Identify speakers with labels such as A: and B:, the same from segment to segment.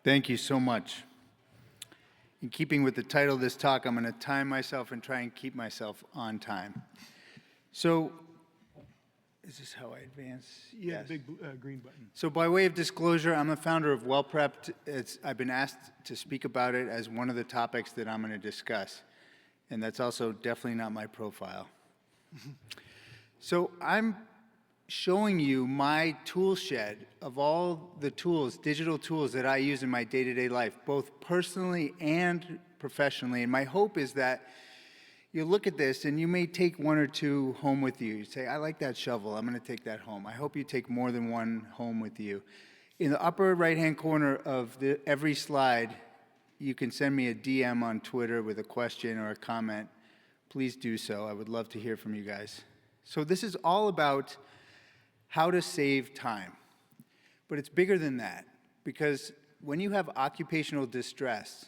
A: Thank you so much. In keeping with the title of this talk, I'm going to time myself and try and keep myself on time. So, is this how I advance?
B: Yeah,
A: Yes.
B: big green button.
A: So by way of disclosure, I'm the founder of Well Prepped. I've been asked to speak about it as one of the topics that I'm going to discuss. And that's also definitely not my profile. So I'm showing you my tool shed of all the tools, digital tools that I use in my day-to-day life, both personally and professionally. And my hope is that you look at this and you may take one or two home with you. You say, I like that shovel, I'm going to take that home. I hope you take more than one home with you. In the upper right-hand corner of every slide, you can send me a DM on Twitter with a question or a comment. Please do so. I would love to hear from you guys. So this is all about how to save time. But it's bigger than that, because when you have occupational distress,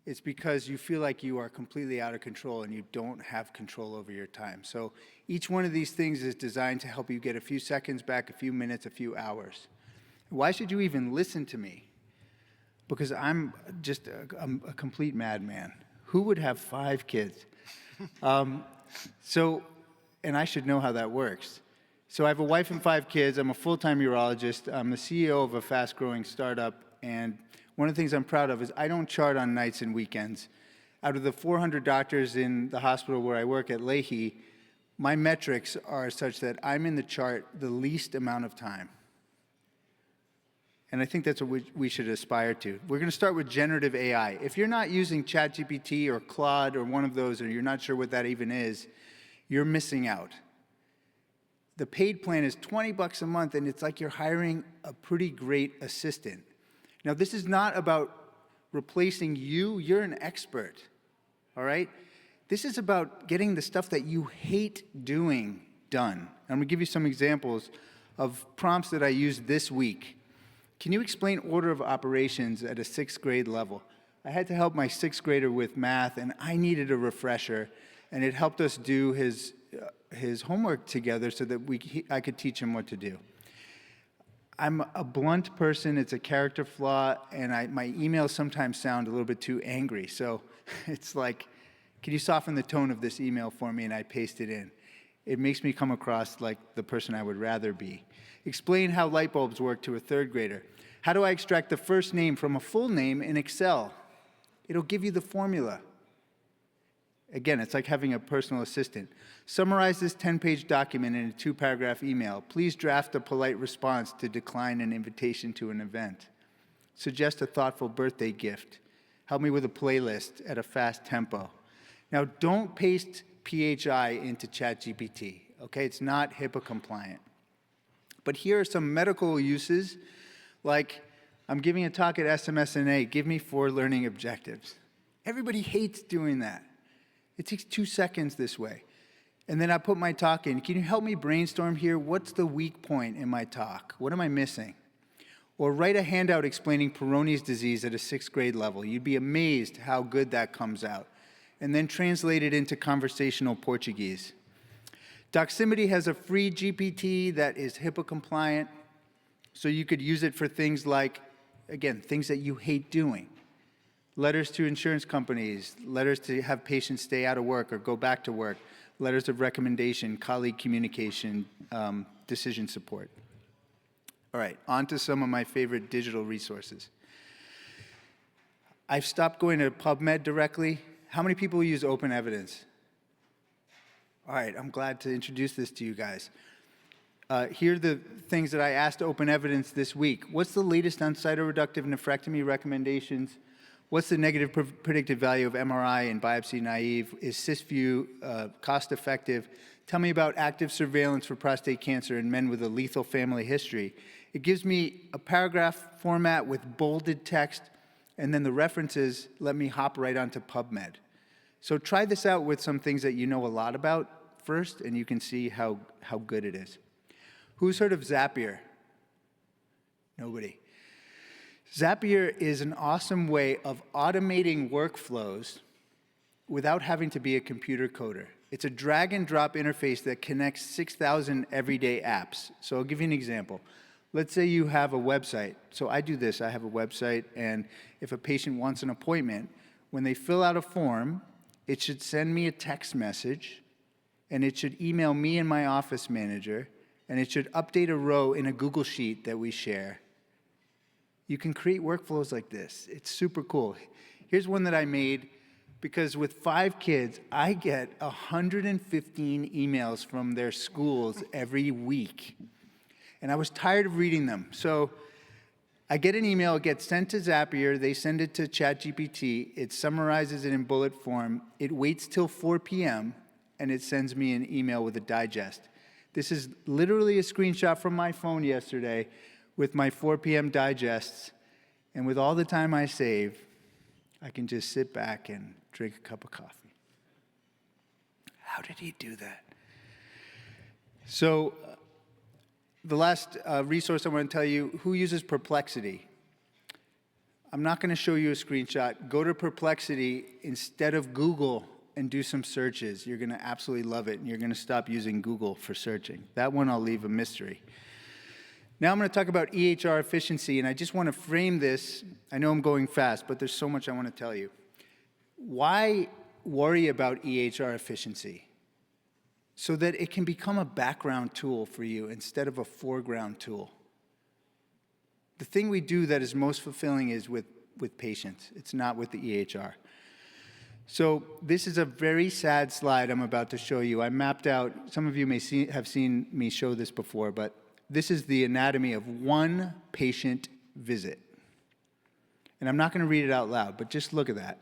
A: it's because you feel like you are completely out of control and you don't have control over your time. So each one of these things is designed to help you get a few seconds back, a few minutes, a few hours. Why should you even listen to me? Because I'm just a complete madman. Who would have 5 kids? And I should know how that works. So I have a wife and 5 kids. I'm a full-time urologist. I'm the CEO of a fast-growing startup. And one of the things I'm proud of is I don't chart on nights and weekends. Out of the 400 doctors in the hospital where I work at Leahy, my metrics are such that I'm in the chart the least amount of time. And I think that's what we should aspire to. We're going to start with generative AI. If you're not using ChatGPT or Claude or one of those, or you're not sure what that even is, you're missing out. The paid plan is $20 a month, and it's like you're hiring a pretty great assistant. Now, this is not about replacing you. You're an expert, all right? This is about getting the stuff that you hate doing done. I'm going to give you some examples of prompts that I used this week. Can you explain order of operations at a 6th grade level? I had to help my 6th grader with math, and I needed a refresher, and it helped us do his homework together so that I could teach him what to do. I'm a blunt person, it's a character flaw, and my emails sometimes sound a little bit too angry. So it's like, can you soften the tone of this email for me? And I paste it in. It makes me come across like the person I would rather be. Explain how light bulbs work to a 3rd grader. How do I extract the first name from a full name in Excel? It'll give you the formula. Again, it's like having a personal assistant. Summarize this 10-page document in a 2-paragraph email. Please draft a polite response to decline an invitation to an event. Suggest a thoughtful birthday gift. Help me with a playlist at a fast tempo. Now, don't paste PHI into ChatGPT, okay? It's not HIPAA compliant. But here are some medical uses, like I'm giving a talk at SMSNA, give me 4 learning objectives. Everybody hates doing that. It takes 2 seconds this way. And then I put my talk in. Can you help me brainstorm here? What's the weak point in my talk? What am I missing? Or write a handout explaining Peyronie's disease at a 6th grade level. You'd be amazed how good that comes out. And then translate it into conversational Portuguese. Doximity has a free GPT that is HIPAA compliant, so you could use it for things like, again, things that you hate doing. Letters to insurance companies, letters to have patients stay out of work or go back to work, letters of recommendation, colleague communication, decision support. All right, on to some of my favorite digital resources. I've stopped going to PubMed directly. How many people use Open Evidence? All right, I'm glad to introduce this to you guys. Here are the things that I asked Open Evidence this week. What's the latest on cytoreductive nephrectomy recommendations? What's the negative predictive value of MRI in biopsy naive? Is Cysview cost effective? Tell me about active surveillance for prostate cancer in men with a lethal family history. It gives me a paragraph format with bolded text, and then the references let me hop right onto PubMed. So try this out with some things that you know a lot about first, and you can see how good it is. Who's heard of Zapier? Nobody. Zapier is an awesome way of automating workflows without having to be a computer coder. It's a drag and drop interface that connects 6,000 everyday apps. So I'll give you an example. let's say you have a website. So I do this, I have a website, and if a patient wants an appointment, when they fill out a form, it should send me a text message, and it should email me and my office manager, and it should update a row in a Google Sheet that we share. You can create workflows like this. It's super cool. Here's one that I made because with 5 kids, I get 115 emails from their schools every week. And I was tired of reading them. So I get an email, it gets sent to Zapier, they send it to ChatGPT, it summarizes it in bullet form, it waits till 4 p.m., and it sends me an email with a digest. This is literally a screenshot from my phone yesterday with my 4 p.m. digests, and with all the time I save, I can just sit back and drink a cup of coffee. How did he do that? So, the last resource I want to tell you, who uses Perplexity? I'm not going to show you a screenshot. Go to Perplexity instead of Google and do some searches. You're going to absolutely love it, and you're going to stop using Google for searching. That one I'll leave a mystery. Now I'm going to talk about EHR efficiency, and I just want to frame this. I know I'm going fast, but there's so much I want to tell you. Why worry about EHR efficiency? So that it can become a background tool for you instead of a foreground tool. The thing we do that is most fulfilling is with patients. It's not with the EHR. So this is a very sad slide I'm about to show you. I mapped out, some of you may have seen me show this before, but this is the anatomy of one patient visit. And I'm not going to read it out loud, but just look at that.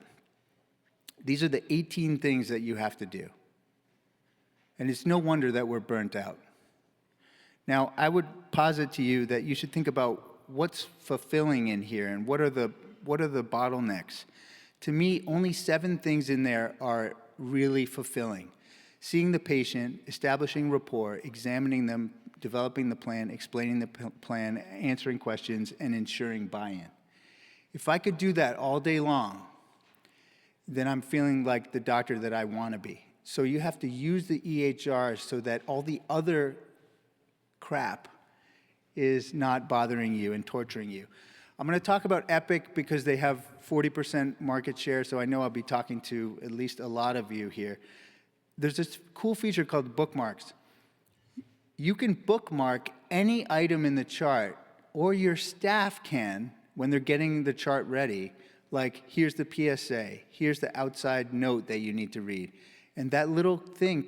A: These are the 18 things that you have to do. And it's no wonder that we're burnt out. Now, I would posit to you that you should think about what's fulfilling in here and what are the bottlenecks. To me, only 7 things in there are really fulfilling. Seeing the patient, establishing rapport, examining them, developing the plan, explaining the plan, answering questions, and ensuring buy-in. If I could do that all day long, then I'm feeling like the doctor that I want to be. So you have to use the EHR so that all the other crap is not bothering you and torturing you. I'm going to talk about Epic because they have 40% market share, so I know I'll be talking to at least a lot of you here. There's this cool feature called bookmarks. You can bookmark any item in the chart, or your staff can, when they're getting the chart ready, like here's the PSA, here's the outside note that you need to read. And that little thing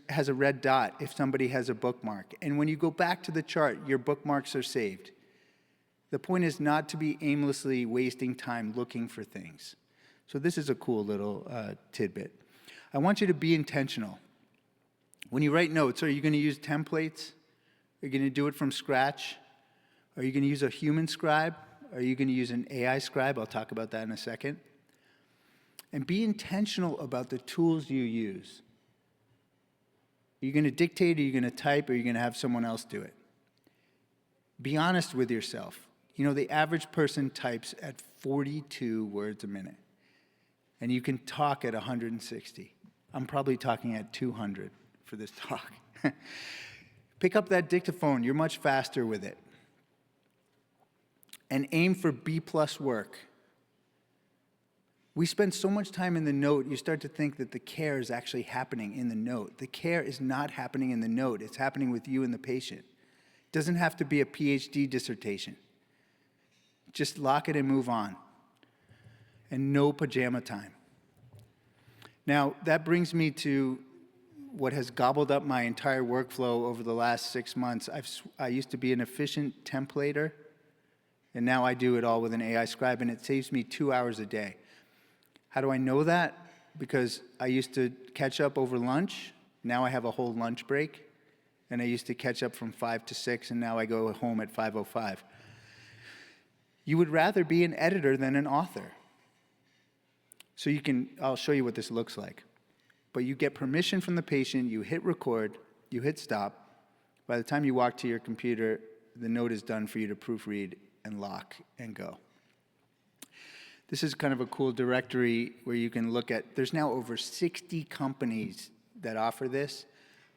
A: has a red dot if somebody has a bookmark. And when you go back to the chart, your bookmarks are saved. The point is not to be aimlessly wasting time looking for things. So this is a cool little tidbit. I want you to be intentional. When you write notes, are you going to use templates? Are you going to do it from scratch? Are you going to use a human scribe? Are you going to use an AI scribe? I'll talk about that in a second. And be intentional about the tools you use. Are you going to dictate, are you going to type, or are you going to have someone else do it? Be honest with yourself. You know, the average person types at 42 words a minute. And you can talk at 160. I'm probably talking at 200 for this talk. Pick up that dictaphone. You're much faster with it. And aim for B+ work. We spend so much time in the note, you start to think that the care is actually happening in the note. The care is not happening in the note. It's happening with you and the patient. It doesn't have to be a PhD dissertation. Just lock it and move on. And no pajama time. Now, that brings me to what has gobbled up my entire workflow over the last 6 months. I used to be an efficient templater, and now I do it all with an AI scribe, and it saves me 2 hours a day. How do I know that? Because I used to catch up over lunch. Now I have a whole lunch break. And I used to catch up from 5 to 6, and now I go home at 5:05. You would rather be an editor than an author. So I'll show you what this looks like. But you get permission from the patient, you hit record, you hit stop. By the time you walk to your computer, the note is done for you to proofread and lock and go. This is kind of a cool directory where you can look at, there's now over 60 companies that offer this.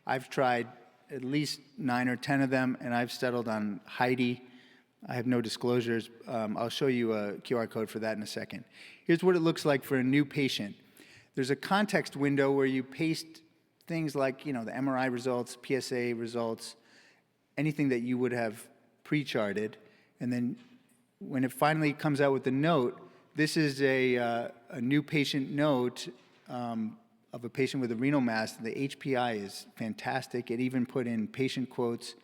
A: I've tried at least 9 or 10 of them, and I've settled on Heidi. I have no disclosures. I'll show you a QR code for that in a second. Here's what it looks like for a new patient. There's a context window where you paste things like, the MRI results, PSA results, anything that you would have pre-charted. And then when it finally comes out with the note, this is a new patient note of a patient with a renal mass. The HPI is fantastic. It even put in patient quotes.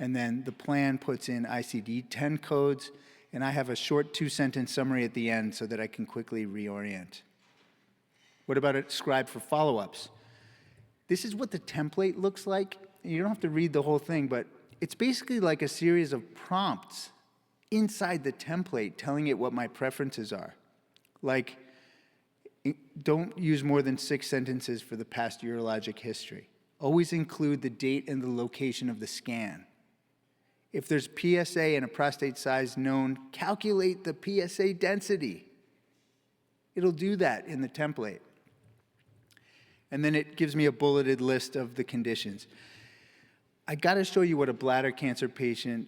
A: And then the plan puts in ICD-10 codes. And I have a short 2-sentence summary at the end so that I can quickly reorient. What about a scribe for follow-ups? This is what the template looks like. You don't have to read the whole thing, but it's basically like a series of prompts inside the template telling it what my preferences are. Like, don't use more than 6 sentences for the past urologic history. Always include the date and the location of the scan. If there's PSA and a prostate size known, calculate the PSA density. It'll do that in the template. And then it gives me a bulleted list of the conditions. I got to show you what a bladder cancer patient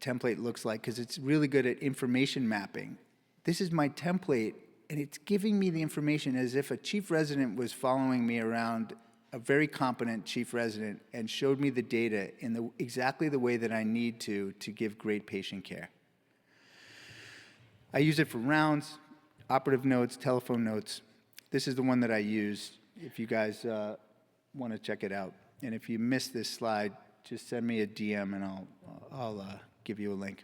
A: template looks like because it's really good at information mapping. This is my template, and it's giving me the information as if a chief resident was following me around, a very competent chief resident, and showed me the data in exactly the way that I need to give great patient care. I use it for rounds, operative notes, telephone notes. This is the one that I use if you guys want to check it out. And if you miss this slide, just send me a DM and I'll give you a link.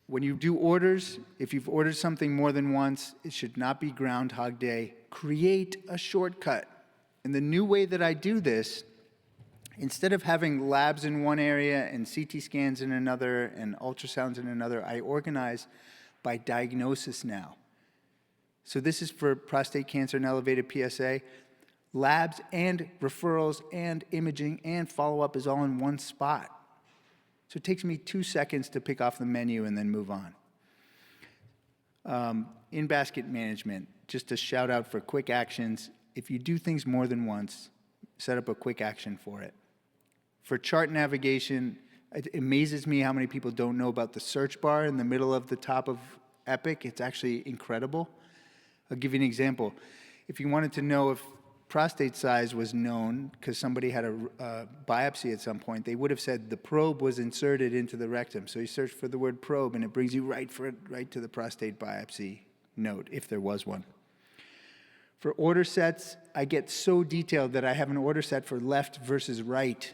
A: When you do orders, if you've ordered something more than once, it should not be Groundhog Day. Create a shortcut. And the new way that I do this, instead of having labs in one area and CT scans in another and ultrasounds in another, I organize by diagnosis now. So this is for prostate cancer and elevated PSA. Labs and referrals and imaging and follow-up is all in one spot. So it takes me 2 seconds to pick off the menu and then move on. In-basket management, just a shout out for quick actions. If you do things more than once, set up a quick action for it. For chart navigation, it amazes me how many people don't know about the search bar in the middle of the top of Epic. It's actually incredible. I'll give you an example. If you wanted to know if prostate size was known because somebody had a biopsy at some point, they would have said the probe was inserted into the rectum. So you search for the word probe, and it brings you right to the prostate biopsy note, if there was one. For order sets, I get so detailed that I have an order set for left versus right,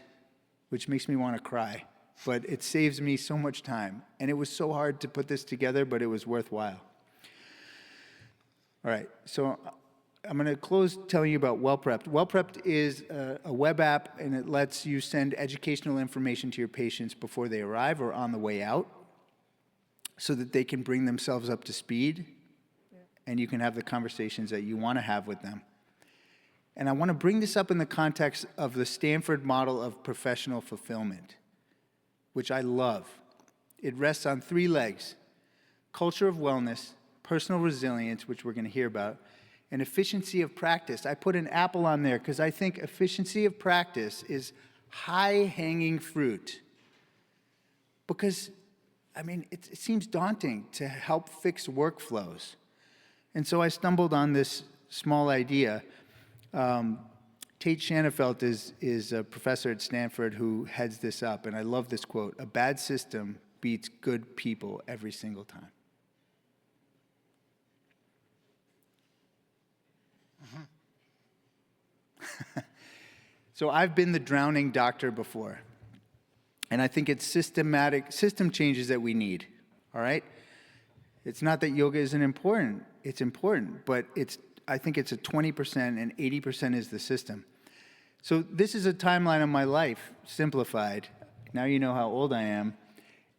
A: which makes me want to cry. But it saves me so much time. And it was so hard to put this together, but it was worthwhile. All right, so I'm going to close telling you about WellPrepped. WellPrepped is a web app, and it lets you send educational information to your patients before they arrive or on the way out so that they can bring themselves up to speed, and you can have the conversations that you want to have with them. And I want to bring this up in the context of the Stanford model of professional fulfillment, which I love. It rests on 3 legs: culture of wellness, personal resilience, which we're going to hear about, and efficiency of practice. I put an apple on there because I think efficiency of practice is high-hanging fruit. Because, it seems daunting to help fix workflows. And so I stumbled on this small idea. Tate Shanafelt is a professor at Stanford who heads this up, and I love this quote: "A bad system beats good people every single time." So I've been the drowning doctor before, and I think it's system changes that we need, all right? It's not that yoga isn't important. It's important, but I think it's a 20% and 80% is the system. So this is a timeline of my life, simplified. Now you know how old I am.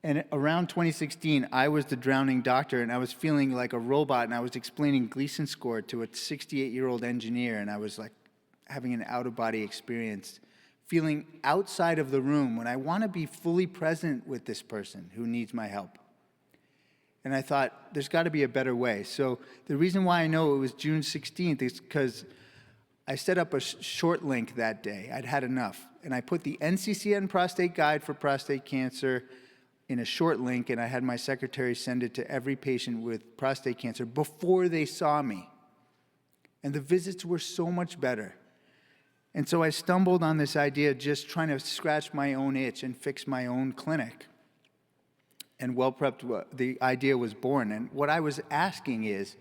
A: And around 2016, I was the drowning doctor, and I was feeling like a robot, and I was explaining Gleason score to a 68-year-old engineer, and I was like having an out-of-body experience, feeling outside of the room when I want to be fully present with this person who needs my help. And I thought, there's got to be a better way. So the reason why I know it was June 16th is because I set up a short link that day. I'd had enough. And I put the NCCN Prostate Guide for Prostate Cancer in a short link, and I had my secretary send it to every patient with prostate cancer before they saw me. And the visits were so much better. And so I stumbled on this idea of just trying to scratch my own itch and fix my own clinic. And Well Prepped, the idea was born. And what I was asking is,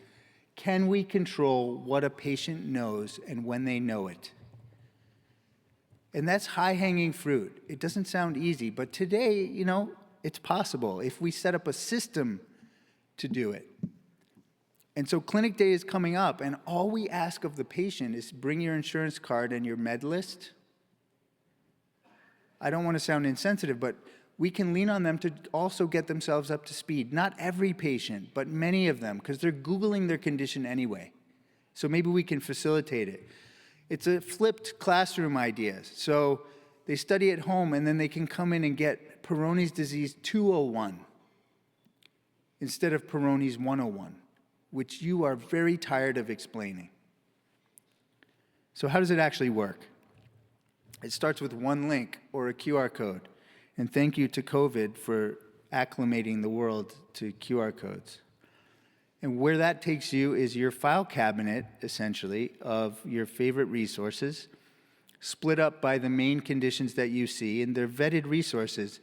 A: can we control what a patient knows and when they know it? And that's high-hanging fruit. It doesn't sound easy, but today, it's possible if we set up a system to do it. And so clinic day is coming up, and all we ask of the patient is bring your insurance card and your med list. I don't want to sound insensitive, but we can lean on them to also get themselves up to speed. Not every patient, but many of them, because they're Googling their condition anyway. So maybe we can facilitate it. It's a flipped classroom idea. So they study at home, and then they can come in and get Peyronie's disease 201 instead of Peyronie's 101, which you are very tired of explaining. So how does it actually work? It starts with one link or a QR code. And thank you to COVID for acclimating the world to QR codes. And where that takes you is your file cabinet, essentially, of your favorite resources, split up by the main conditions that you see, and they're vetted resources.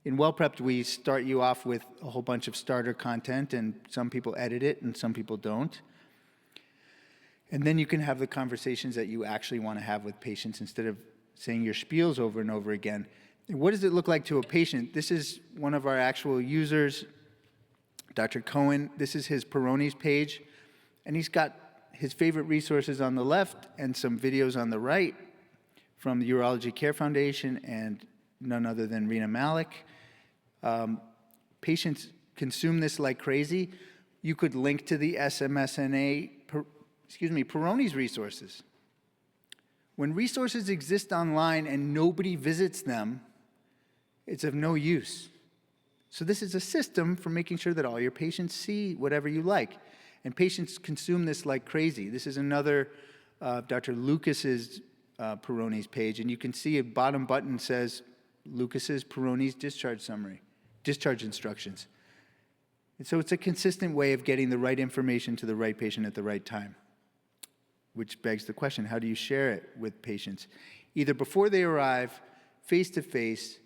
A: In Well Prepped, we start you off with a whole bunch of starter content, and some people edit it, and some people don't. And then you can have the conversations that you actually want to have with patients instead of saying your spiels over and over again. And what does it look like to a patient? This is one of our actual users, Dr. Cohen. This is his Peyronie's page, and he's got his favorite resources on the left and some videos on the right from the Urology Care Foundation and none other than Rena Malik. Patients consume this like crazy. You could link to the SMSNA, Peyronie's resources. When resources exist online and nobody visits them, it's of no use. So this is a system for making sure that all your patients see whatever you like. And patients consume this like crazy. This is another Dr. Lucas's Peyronie's page, and you can see a bottom button says Lucas's Peyronie's discharge summary, discharge instructions. And so it's a consistent way of getting the right information to the right patient at the right time, which begs the question, how do you share it with patients? Either before they arrive, face-to-face,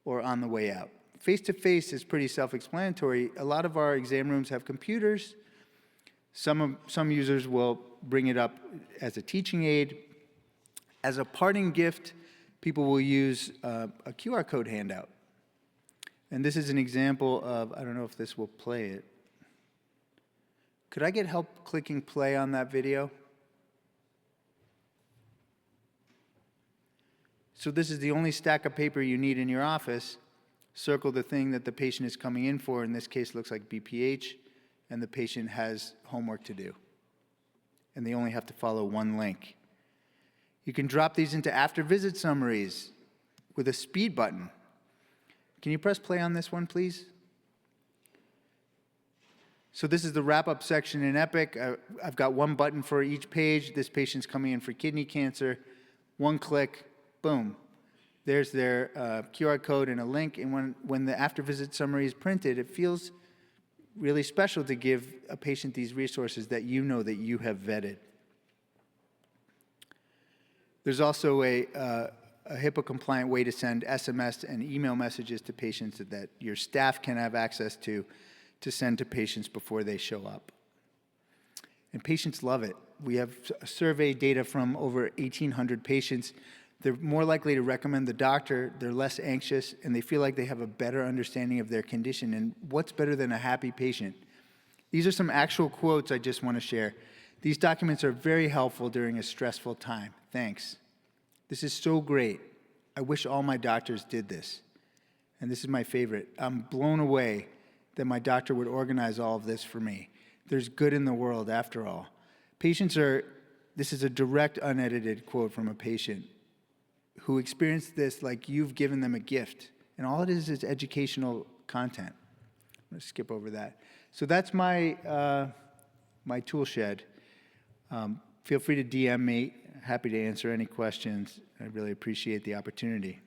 A: or on the way out. Face-to-face is pretty self-explanatory. A lot of our exam rooms have computers. Some users will bring it up as a teaching aid. As a parting gift, people will use a QR code handout. And this is an example of, I don't know if this will play it. Could I get help clicking play on that video? So this is the only stack of paper you need in your office. Circle the thing that the patient is coming in for. In this case, it looks like BPH, and the patient has homework to do. And they only have to follow one link. You can drop these into after-visit summaries with a speed button. Can you press play on this one, please? So this is the wrap-up section in Epic. I've got one button for each page. This patient's coming in for kidney cancer. One click, boom. There's their QR code and a link. And when the after-visit summary is printed, it feels really special to give a patient these resources that you know that you have vetted. There's also a HIPAA-compliant way to send SMS and email messages to patients that your staff can have access to send to patients before they show up. And patients love it. We have survey data from over 1,800 patients. They're more likely to recommend the doctor, they're less anxious, and they feel like they have a better understanding of their condition. And what's better than a happy patient? These are some actual quotes I just want to share. These documents are very helpful during a stressful time. Thanks. This is so great. I wish all my doctors did this. And this is my favorite. I'm blown away that my doctor would organize all of this for me. There's good in the world after all. This is a direct, unedited quote from a patient who experienced this like you've given them a gift. And all it is educational content. I'm going to skip over that. So that's my tool shed. Feel free to DM me. Happy to answer any questions. I really appreciate the opportunity.